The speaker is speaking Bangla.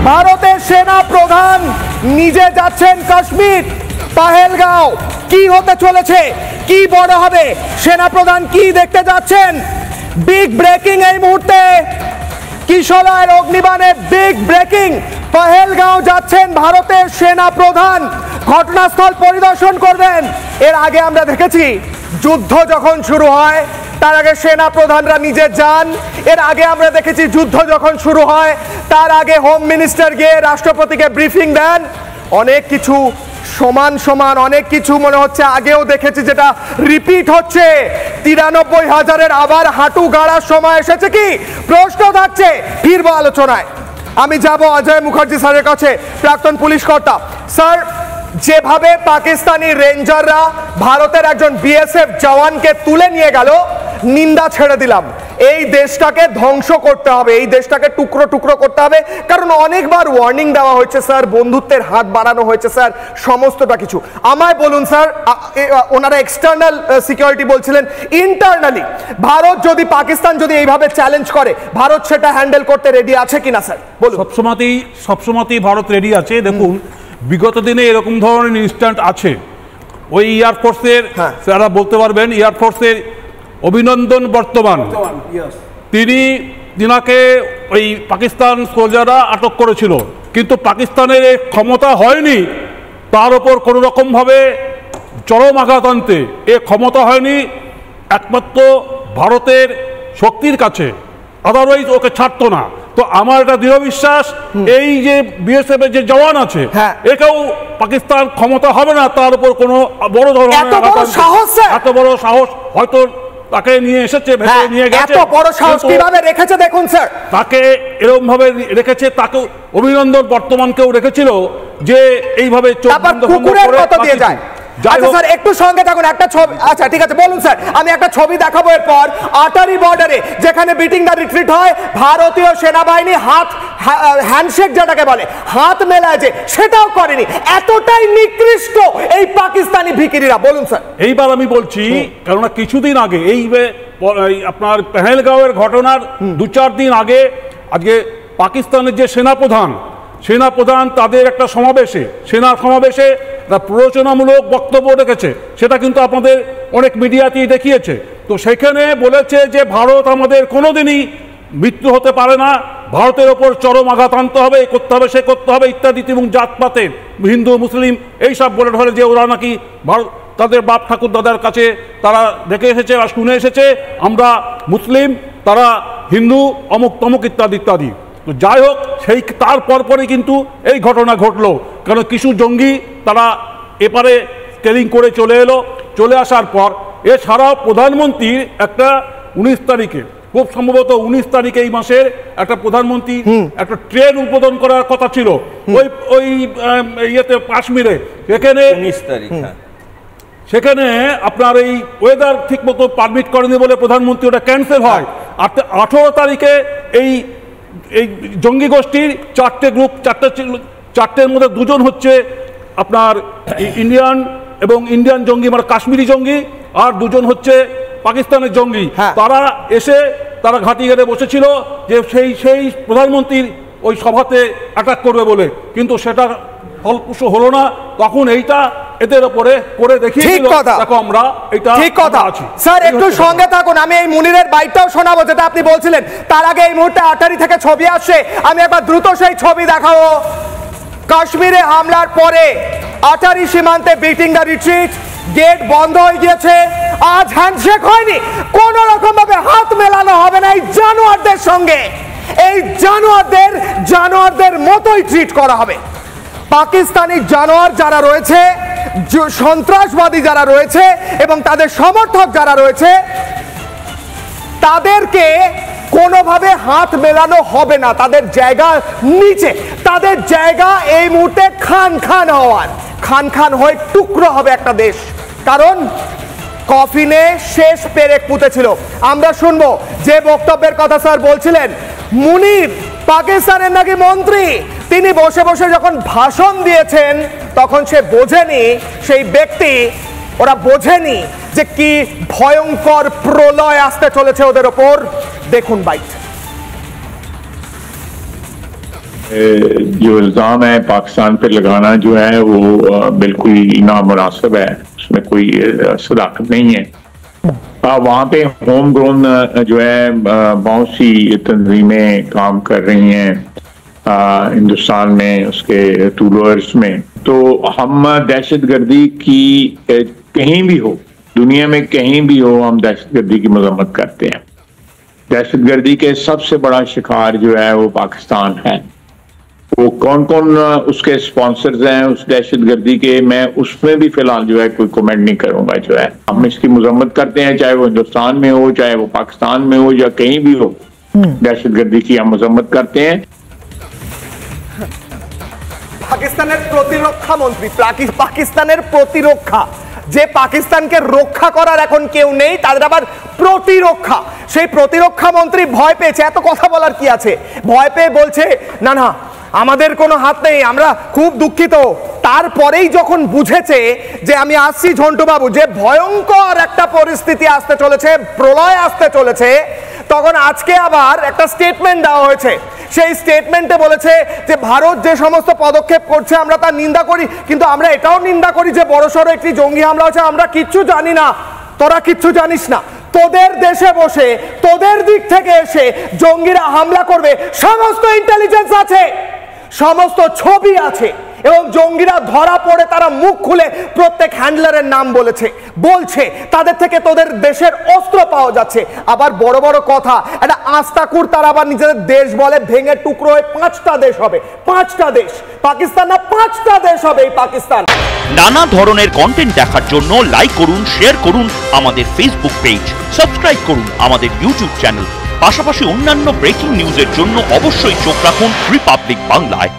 ভারতের সেনা প্রধান নিজে যাচ্ছেন কাশ্মীর, পাহেলগাঁও। কি হতে চলেছে, কি বড় হবে, সেনা প্রধান কি দেখতে যাচ্ছেন? বিগ ব্রেকিং এই মুহূর্তে, কিশোরায় অগ্নিবাণে বিগ ব্রেকিং। পাহেলগাঁও যাচ্ছেন ভারতের সেনা প্রধান, ঘটনাস্থল পরিদর্শন করবেন। এর আগে আমরা দেখেছি যুদ্ধ যখন শুরু হয় তার আগে সেনা প্রধানরা নিজে যান। এর আগে আমরা দেখেছি যুদ্ধ যখন শুরু হয় তার আগে হোম মিনিস্টার গিয়ে রাষ্ট্রপতিকে ব্রিফিং দেন। অনেক কিছু সমান সমান, অনেক কিছু মনে হচ্ছে আগেও দেখেছি যেটা রিপিট হচ্ছে। 93,000-এর আবার হাঁটু গাড়ার সময় এসেছে কি? প্রশ্ন থাকছে, ফিরবো আলোচনায়। আমি যাব অজয় মুখার্জি স্যারের কাছে, প্রাক্তন পুলিশ কর্তা। স্যার, যেভাবে পাকিস্তানি রেঞ্জাররা ভারতের একজন বিএসএফ জওয়ানকে তুলে নিয়ে গেল, নিন্দা ছেড়ে দিলাম। এই দেশটাকে ধ্বংস করতে হবে, এই দেশটাকে টুকরো টুকরো করতে হবে। কারণ অনেকবার ওয়ার্নিং দেওয়া হয়েছে স্যার, বন্ধুত্বের হাত বাড়ানো হয়েছে স্যার, সমস্তটা কিছু। আমায় বলুন স্যার, ওনারা এক্সটার্নাল সিকিউরিটি বলছিলেন, ইন্টারনালি ভারত যদি, পাকিস্তান যদি এইভাবে চ্যালেঞ্জ করে, ভারত সেটা হ্যান্ডেল করতে রেডি আছে কিনা স্যার বলুন। সবসময়তেই ভারত রেডি আছে। দেখুন, বিগত দিনে এরকম ধরনের ইনস্ট্যান্ট আছে। ওই এয়ারফোর্সের যারা বলতে পারবেন, এয়ারফোর্সের অভিনন্দন বর্তমান, তিনাকে ওই পাকিস্তান সোলজাররা আটক করেছিল, কিন্তু পাকিস্তানের ক্ষমতা হয়নি তার ওপর কোনো রকমভাবে চরম আঘাত আনতে। এ ক্ষমতা হয়নি একমাত্র ভারতের শক্তির কাছে, আদারওয়াইজ ওকে ছাড়তো না। তো আমার একটা দৃঢ় বিশ্বাস, এই যে বিএসএফ এর যে জওয়ান আছে, একেও পাকিস্তান ক্ষমতা হবে না তার উপর কোনো বড় ধরনের এত বড় সাহস হয়তো তাকে নিয়ে এসেছে, নিয়ে গেছে। এত বড় সাহস কিভাবে রেখেছে দেখুন স্যার, তাকে এরকম ভাবে রেখেছে। তাকে অভিনন্দন বর্তমানকেও রেখেছিল যে এইভাবে কুকুরের মতো দিয়ে যায়। আচ্ছা স্যার, একটু সঙ্গে থাকুন, একটা ছবি। আচ্ছা ঠিক আছে, বলুন স্যার। আমি একটা ছবি দেখাবো এরপর। আটারি বর্ডারে যেখানে বিটিং দ্য রিট্রিট হয়, ভারতীয় সেনাবাহিনী হ্যান্ডশেক যেটাকে বলে, হাত মেলায় যে, সেটাও করেনি। এতটাই নিকৃষ্ট এই পাকিস্তানি ভিখিরিরা। বলুন স্যার। এইবার আমি বলছি, কেননা কিছুদিন আগে এই আপনার পেহেলগাঁওয়ের ঘটনার 2-4 দিন আগে আজকে পাকিস্তানের যে সেনাপ্রধান তাদের একটা সেনা সমাবেশে প্ররোচনামূলক বক্তব্য রেখেছে। সেটা কিন্তু আপনাদের অনেক মিডিয়াতেই দেখিয়েছে। তো সেখানে বলেছে যে ভারত আমাদের কোনোদিনই মৃত্যু হতে পারে না, ভারতের ওপর চরম আঘাত আনতে হবে, এ করতে হবে, সে করতে হবে ইত্যাদি, এবং জাতপাতের হিন্দু মুসলিম এইসব বলে ধরে যে ওরা নাকি তাদের বাপ ঠাকুর দাদার কাছে তারা দেখে এসেছে আর শুনে এসেছে আমরা মুসলিম, তারা হিন্দু, অমুক তমুক ইত্যাদি ইত্যাদি। তো যাই হোক, সেই তার পরপরই কিন্তু এই ঘটনা ঘটলো। কারণ কিছু জঙ্গি তারা এপারে স্কেলিং করে চলে আসার পর এছাড়াও প্রধানমন্ত্রীর একটা 19 তারিখে, খুব সম্ভবত 19 তারিখে এই মাসের একটা প্রধানমন্ত্রী একটা ট্রেন উদ্বোধন করার কথা ছিল ওই ইয়েতে কাশ্মীরে। সেখানে আপনার এই ওয়েদার ঠিক মতো পারমিট করেনি বলে প্রধানমন্ত্রী ওটা ক্যান্সেল হয়। আর 18 তারিখে এই জঙ্গি গোষ্ঠীর 4টে গ্রুপ, 4টের মধ্যে 2জন হচ্ছে আপনার ইন্ডিয়ান জঙ্গি, মানে কাশ্মীরি জঙ্গি, আর 2জন হচ্ছে পাকিস্তানের জঙ্গি। তারা ঘাঁটি গেড়ে বসেছিল যে সেই প্রধানমন্ত্রীর ওই সভাতে অ্যাটাক করবে বলে, কিন্তু সেটা ফলপ্রসূ হলো না। তখন এইটা এদের উপরে করে দেখিয়েছিল। দেখো আমরা এটা ঠিক কথা আছি স্যার। একটু সঙ্গে থাকুন, আমি এই মুনিরের বাইকটাও শোনাবো যেটা আপনি বলছিলেন। তার আগে এই মুহূর্তে আটারি থেকে ছবি আসছে, আমি একবার দ্রুত সেই ছবি দেখাবো। কাশ্মীরে হামলার পরে আটারি সীমান্তে বিটিং দ্য রিট্রিট, গেট বন্ধ হয়ে গিয়েছে। আজ হ্যান্ডশেক হয়নি, কোন রকম ভাবে হাত মেলানো হবে না এই জানোয়ারদের সঙ্গে। এই জানোয়ারদের মতোই ট্রিট করা হবে। পাকিস্তানি জানোয়ার যারা রয়েছে, সন্ত্রাসবাদী যারা রয়েছে এবং তাদের সমর্থক যারা রয়েছে, তাদেরকে কোনোভাবে হাত মেলানো হবে না। তাদের জায়গা নিচে, তাদের জায়গা এই মুহূর্তে খান হয়ে টুকরো হবে একটা দেশ। কারণ কফিনে শেষ পেরেক পুঁতেছিল। আমরা শুনবো যে বক্তব্যের কথা স্যার বলছিলেন। মুনির পাকিস্তানের নাকি মন্ত্রী, তিনি বসে বসে যখন ভাষণ দিয়েছেন তখন সে বোঝেনি, সেই ব্যক্তি ওরা বোঝেনি যে কি ভয়ঙ্কর প্রলয় আসতে চলেছে ওদের ওপর। দেখুন বাইট। जो इल्ज़ाम है पाकिस्तान पे लगाना जो है वो बिल्कुल नामुनासिब है, उसमें कोई सदाकत नहीं है। वहाँ पे होम ग्रोन जो है बहुत सी तंजीमें काम कर रही हैं हिंदुस्तान में, उसके टूलर्स में। तो हम दहशतगर्दी की कहीं भी हो, दुनिया में कहीं भी हो, हम दहशतगर्दी की मजम्मत करते हैं। दहशतगर्दी के सबसे बड़ा शिकार जो है वो पाकिस्तान है। वो कौन कौन उसके स्पॉन्सर्स हैं उस दहशतगर्दी के, मैं उसमें भी फिलहाल जो है कोई कमेंट नहीं करूंगा। जो है हम इसकी मजम्मत करते हैं, चाहे वो हिंदुस्तान में हो, चाहे वो पाकिस्तान में हो, या कहीं भी हो, दहशतगर्दी की हम मजम्मत करते हैं। পাকিস্তানের প্রতিরক্ষা মন্ত্রী, পাকিস্তানের প্রতিরক্ষা, যে পাকিস্তানকে রক্ষা করার এখন কেউ নেই, তাদের আবার প্রতিরক্ষা, সেই প্রতিরক্ষা মন্ত্রী ভয় পেয়েছে। এত কথা বলার কি আছে? ভয় পেয়ে বলছে না না আমাদের কোনো হাত নেই, আমরা খুব দুঃখিত। তারপরেই যখন বুঝেছে যে আমি আসছি ঝন্টু বাবু, যে ভয়ঙ্কর একটা পরিস্থিতি আসতে চলেছে, প্রলয় আসতে চলেছে, তখন আজকে আবার একটা স্টেটমেন্ট দেওয়া হয়েছে। সেই স্টেটমেন্টে বলেছে যে ভারত যে সমস্ত পদক্ষেপ করছে আমরা তার নিন্দা করি, কিন্তু আমরা এটাও নিন্দা করি যে বড়সড় একটি জঙ্গি হামলা হচ্ছে, আমরা কিচ্ছু জানি না। তোরা কিচ্ছু জানিস না, তোদের দেশে বসে তোদের দিক থেকে এসে জঙ্গিরা হামলা করবে, সমস্ত ইন্টেলিজেন্স আছে, সমস্ত ছবি আছে, এবং জঙ্গিরা ধরা পড়ে তারা মুখ খুলে প্রত্যেক হ্যান্ডলারের নাম বলছে তাদের থেকে তোদের দেশের অস্ত্র পাওয়া যাচ্ছে। আবার বড় বড় কথা, একটা আস্তাকুর তারা আবার নিজেদের দেশ বলে, ভেঙে টুকরো হয়ে 5টা দেশ হবে, 5টা দেশ, পাকিস্তান না 5টা দেশ হবে এই পাকিস্তান। নানা ধরনের কন্টেন্ট দেখার জন্য লাইক করুন, শেয়ার করুন আমাদের ফেসবুক পেজ, সাবস্ক্রাইব করুন আমাদের ইউটিউব চ্যানেল। পাশাপাশি অন্যান্য ব্রেকিং নিউজের জন্য অবশ্যই চোখ রাখুন রিপাবলিক বাংলায়।